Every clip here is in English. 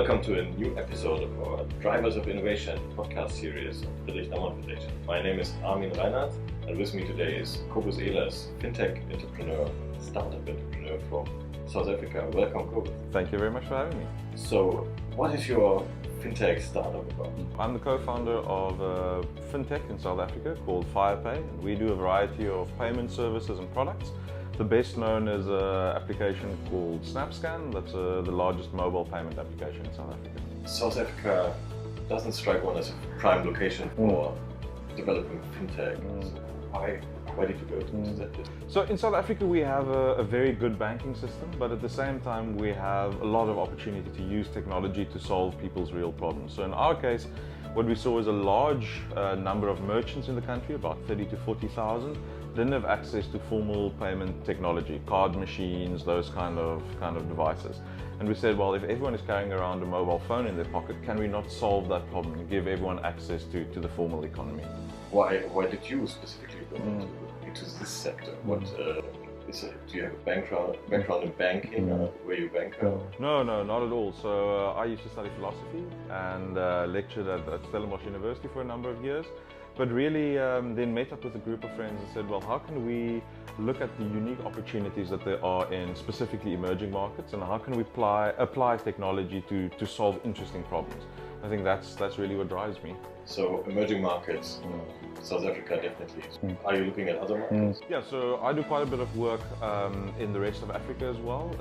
Welcome to a new episode of our Drivers of Innovation podcast series of Friedrich Naumann Foundation. My name is Armin Reinhardt, and with me today is Kobus Ehlers, fintech entrepreneur, startup entrepreneur from South Africa. Welcome, Kobus. Thank you very much for having me. So, what is your fintech startup about? I'm the co-founder of a fintech in South Africa called FirePay, and we do a variety of payment services and products. The best known is an application called SnapScan. That's the largest mobile payment application in South Africa. South Africa doesn't strike one as a prime location for developing fintech. So why did you go to that? So in South Africa we have a very good banking system, but at the same time we have a lot of opportunity to use technology to solve people's real problems. So in our case, what we saw is a large number of merchants in the country, about 30 to 40,000, didn't have access to formal payment technology, card machines, those kind of devices. And we said, well, if everyone is carrying around a mobile phone in their pocket, can we not solve that problem and give everyone access to the formal economy? Why did you specifically go into this sector? What do you have a background in banking? Were you a banker? No, not at all. So I used to study philosophy and lectured at Stellenbosch University for a number of years. But really then met up with a group of friends and said, well, how can we look at the unique opportunities that there are in specifically emerging markets, and how can we apply technology to solve interesting problems? I think that's really what drives me. So emerging markets, South Africa definitely. Are you looking at other markets? Yeah, so I do quite a bit of work in the rest of Africa as well,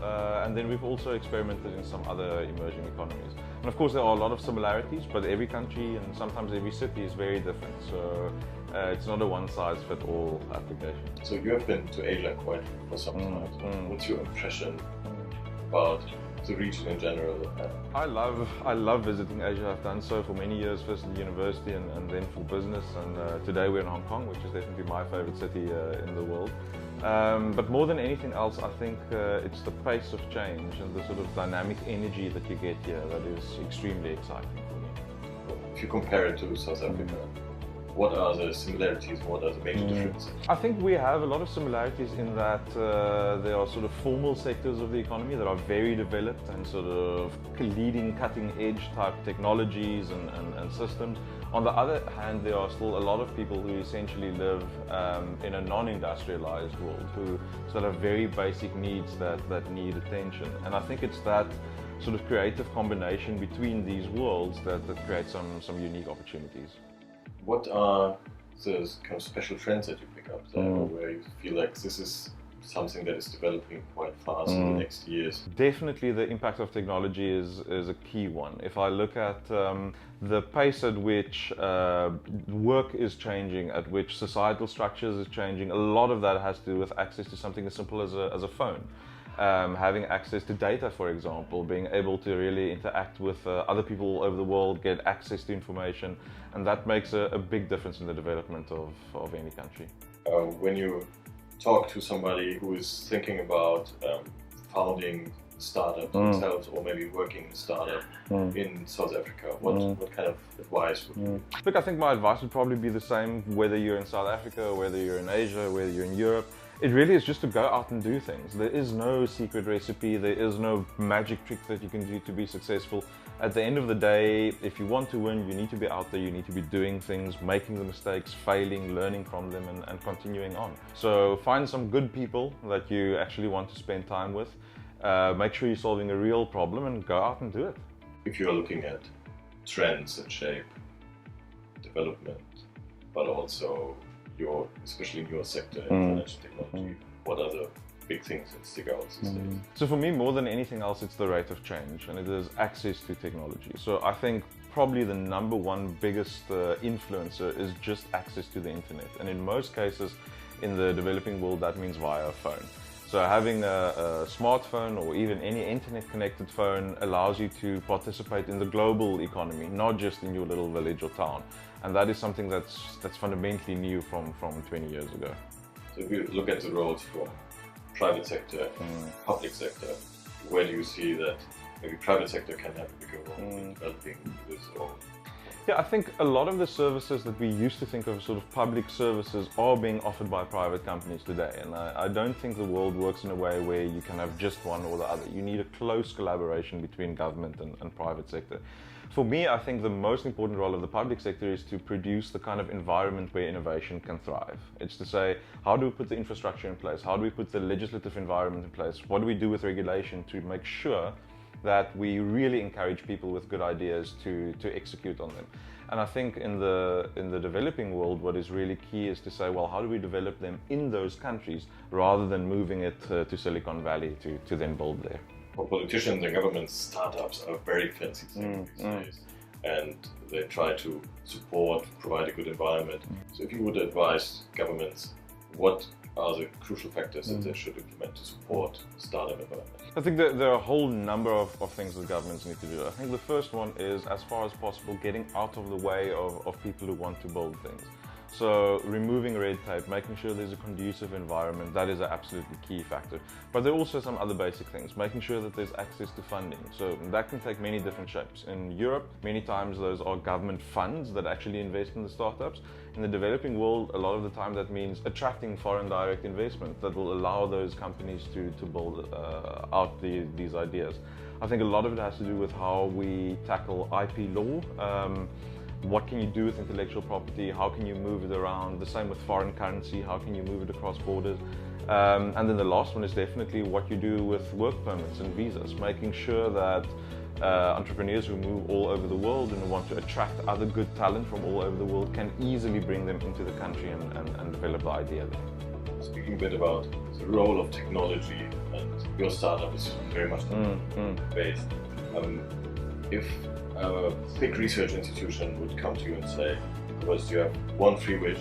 and then we've also experimented in some other emerging economies. And of course there are a lot of similarities, but every country and sometimes every city is very different. So it's not a one-size-fits-all application. So you have been to Asia quite for some time. What's your impression about the region in general? I love visiting Asia. I've done so for many years, first at university and then for business. And today we're in Hong Kong, which is definitely my favorite city in the world. But more than anything else, I think it's the pace of change and the sort of dynamic energy that you get here that is extremely exciting for me. If you compare it to South Africa, what are the similarities? What are the major differences? I think we have a lot of similarities in that there are sort of formal sectors of the economy that are very developed and sort of leading cutting-edge type technologies and systems. On the other hand, there are still a lot of people who essentially live in a non-industrialized world, who sort of have very basic needs that need attention. And I think it's that sort of creative combination between these worlds that creates some unique opportunities. What are the kind of special trends that you pick up there, where you feel like this is something that is developing quite fast in the next years? Definitely the impact of technology is a key one. If I look at the pace at which work is changing, at which societal structures is changing, a lot of that has to do with access to something as simple as a phone. Having access to data, for example, being able to really interact with other people all over the world, get access to information, and that makes a big difference in the development of any country. When you talk to somebody who is thinking about founding a startup themselves, or maybe working in a startup in South Africa, what kind of advice would you give? Look, I think my advice would probably be the same whether you're in South Africa, whether you're in Asia, whether you're in Europe. It really is just to go out and do things. There is no secret recipe, there is no magic trick that you can do to be successful. At the end of the day, if you want to win, you need to be out there, you need to be doing things, making the mistakes, failing, learning from them and continuing on. So find some good people that you actually want to spend time with, make sure you're solving a real problem and go out and do it. If you're looking at trends that shape development, but also especially in your sector, in financial technology, what are the big things that stick out these days? So for me, more than anything else, it's the rate of change, and it is access to technology. So I think probably the number one biggest influencer is just access to the internet. And in most cases in the developing world, that means via a phone. So having a smartphone or even any internet-connected phone allows you to participate in the global economy, not just in your little village or town. And that is something that's fundamentally new from 20 years ago. So if you look at the roles from private sector, public sector, where do you see that maybe private sector can have a bigger role in developing this? Or Yeah, I think a lot of the services that we used to think of as sort of public services are being offered by private companies today. And I don't think the world works in a way where you can have just one or the other. You need a close collaboration between government and private sector. For me, I think the most important role of the public sector is to produce the kind of environment where innovation can thrive. It's to say, how do we put the infrastructure in place? How do we put the legislative environment in place? What do we do with regulation to make sure that we really encourage people with good ideas to execute on them? And I think in the developing world, what is really key is to say, well, how do we develop them in those countries rather than moving it to Silicon Valley to then build there? For politicians and governments, startups are a very fancy thing these days, and they try to support, provide a good environment. So if you would advise governments, what are the crucial factors that they should implement to support startup environment? I think that there are a whole number of things that governments need to do. I think the first one is, as far as possible, getting out of the way of people who want to build things. So removing red tape, making sure there's a conducive environment, that is an absolutely key factor. But there are also some other basic things, making sure that there's access to funding. So that can take many different shapes. In Europe, many times those are government funds that actually invest in the startups. In the developing world, a lot of the time that means attracting foreign direct investment that will allow those companies to build out these ideas. I think a lot of it has to do with how we tackle IP law. What can you do with intellectual property? How can you move it around? The same with foreign currency. How can you move it across borders? And then the last one is definitely what you do with work permits and visas, making sure that entrepreneurs who move all over the world and want to attract other good talent from all over the world can easily bring them into the country and develop the idea there. Speaking a bit about the role of technology, and your startup is very much based. If a big research institution would come to you and say, because you have one free wish,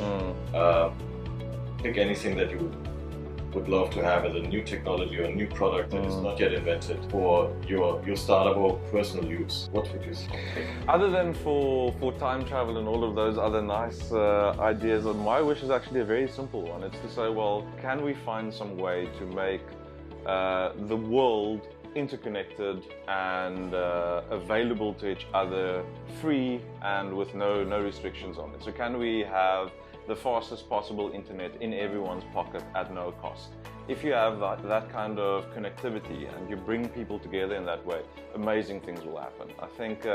pick anything that you would love to have as a new technology or a new product that is not yet invented for your startup or personal use, what would you pick? Other than for time travel and all of those other nice ideas, my wish is actually a very simple one. It's to say, well, can we find some way to make the world interconnected and available to each other, free and with no restrictions on it? So can we have the fastest possible internet in everyone's pocket at no cost? If you have that kind of connectivity and you bring people together in that way, amazing things will happen. I think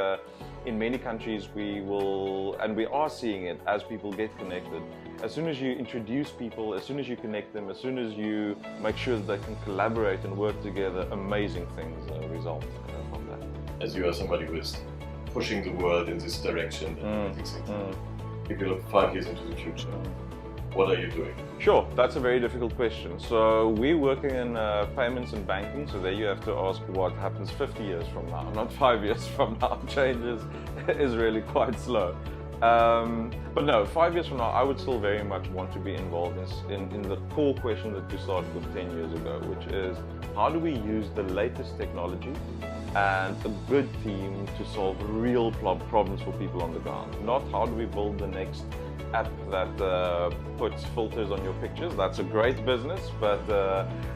in many countries we will, and we are seeing it as people get connected. As soon as you introduce people, as soon as you connect them, as soon as you make sure that they can collaborate and work together, amazing things result from that. As you are somebody who is pushing the world in this direction, if you look 5 years into the future, what are you doing? Sure, that's a very difficult question. So we're working in payments and banking, so there you have to ask what happens 50 years from now, not 5 years from now. Change is really quite slow. But no, 5 years from now, I would still very much want to be involved in the core question that we started with 10 years ago, which is how do we use the latest technology and a good team to solve real problems for people on the ground. Not how do we build the next app that puts filters on your pictures. That's a great business, but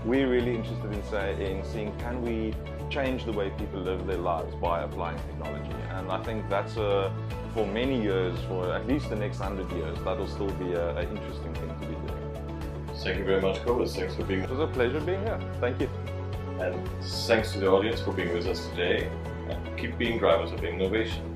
we're really interested in seeing can we change the way people live their lives by applying technology. And I think that's for many years, for at least the next 100 years, that'll still be an interesting thing to be doing. Thank you very much, Kobus. Thanks for being here. It was a pleasure being here. Thank you. And thanks to the audience for being with us today. And keep being drivers of innovation.